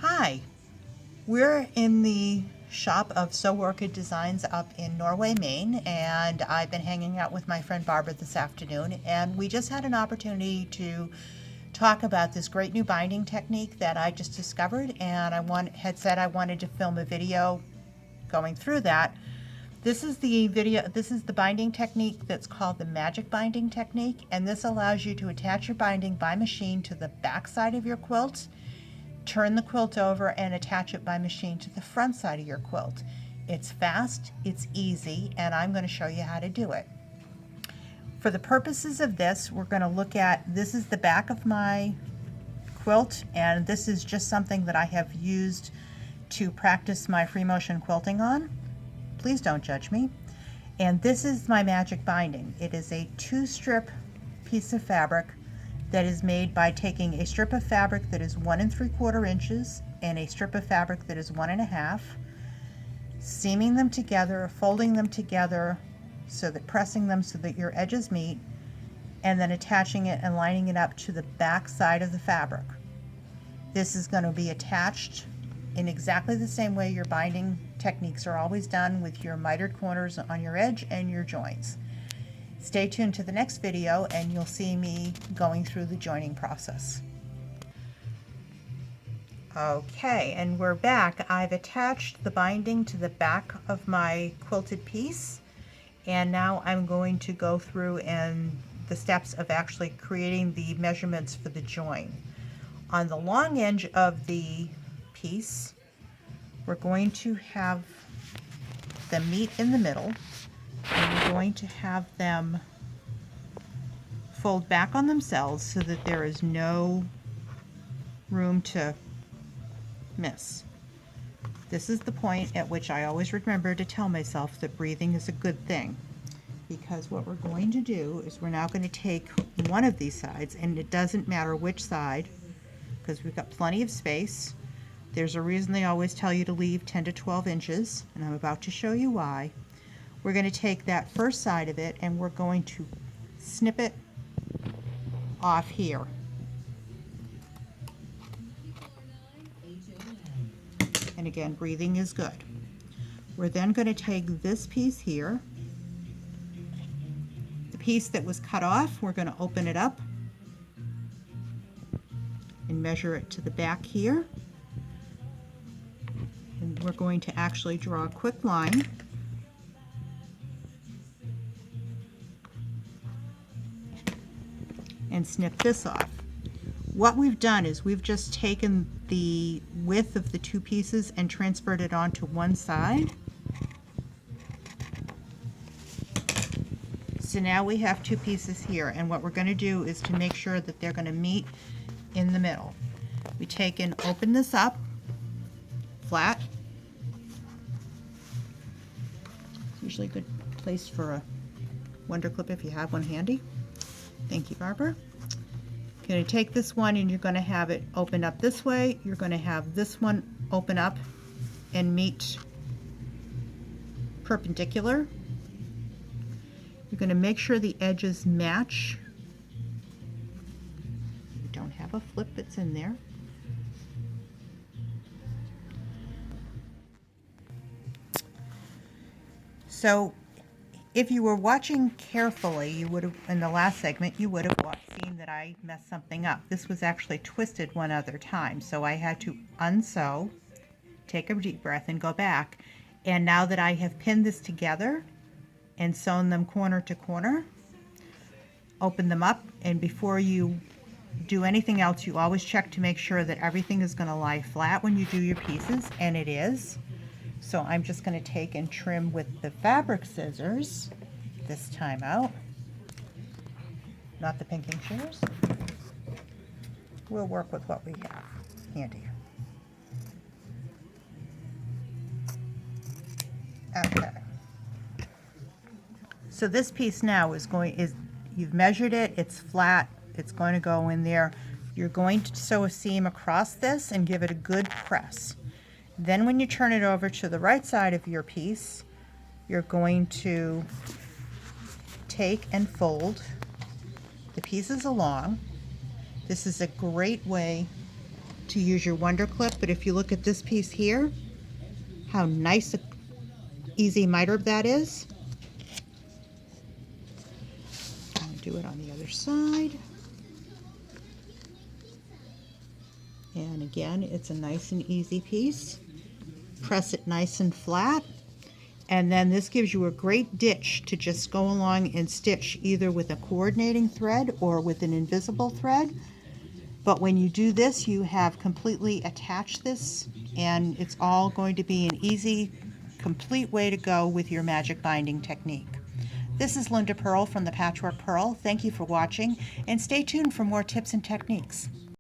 Hi, we're in the shop of Orchid Designs up in Norway, Maine, and I've been hanging out with my friend Barbara this afternoon, and we just had an opportunity to talk about this great new binding technique that I just discovered, and had said I wanted to film a video going through that. This is the binding technique that's called the magic binding technique, and this allows you to attach your binding by machine to the back side of your quilt, turn the quilt over, and attach it by machine to the front side of your quilt. It's fast, it's easy, and I'm going to show you how to do it. For the purposes of this, we're going to look at, this is the back of my quilt, and this is just something that I have used to practice my free motion quilting on. Please don't judge me. And this is my magic binding. It is a 2-strip piece of fabric that is made by taking a strip of fabric that is 1 3/4 inches and a strip of fabric that is 1 1/2, seaming them together, folding them together, pressing them so that your edges meet, and then attaching it and lining it up to the back side of the fabric. This is going to be attached in exactly the same way your binding techniques are always done, with your mitered corners on your edge and your joints. Stay tuned to the next video and you'll see me going through the joining process. Okay, and we're back. I've attached the binding to the back of my quilted piece, and now I'm going to go through and the steps of actually creating the measurements for the join. On the long edge of the piece, we're going to have them meet in the middle, and we're going to have them fold back on themselves so that there is no room to miss. This is the point at which I always remember to tell myself that breathing is a good thing, because what we're going to do is we're now going to take one of these sides, and it doesn't matter which side because we've got plenty of space. There's a reason they always tell you to leave 10 to 12 inches, and I'm about to show you why. We're going to take that first side of it and we're going to snip it off here. And again, breathing is good. We're then going to take this piece here, the piece that was cut off, we're going to open it up and measure it to the back here. And we're going to actually draw a quick line and snip this off. What we've done is we've just taken the width of the two pieces and transferred it onto one side. So now we have two pieces here, and what we're going to do is to make sure that they're going to meet in the middle. We take and open this up flat. It's usually a good place for a wonder clip if you have one handy. Thank you, Barbara. You're going to take this one and you're going to have it open up this way. You're going to have this one open up and meet perpendicular. You're going to make sure the edges match. You don't have a flip that's in there. So if you were watching carefully, you would have, in the last segment, you would have seen that I messed something up. This was actually twisted one other time, so I had to unsew, take a deep breath, and go back. And now that I have pinned this together and sewn them corner to corner, open them up, and before you do anything else, you always check to make sure that everything is going to lie flat when you do your pieces, and it is. So I'm just going to take and trim with the fabric scissors this time out, not the pinking shears. We'll work with what we have handy. Okay. So this piece now you've measured it, it's flat, it's going to go in there. You're going to sew a seam across this and give it a good press. Then when you turn it over to the right side of your piece, you're going to take and fold the pieces along. This is a great way to use your Wonder Clip, but if you look at this piece here, how nice, easy miter that is. I'm going to do it on the other side. And again, it's a nice and easy piece. Press it nice and flat. And then this gives you a great ditch to just go along and stitch either with a coordinating thread or with an invisible thread. But when you do this, you have completely attached this, and it's all going to be an easy, complete way to go with your magic binding technique. This is Linda Pearl from the Patchwork Pearl. Thank you for watching, and stay tuned for more tips and techniques.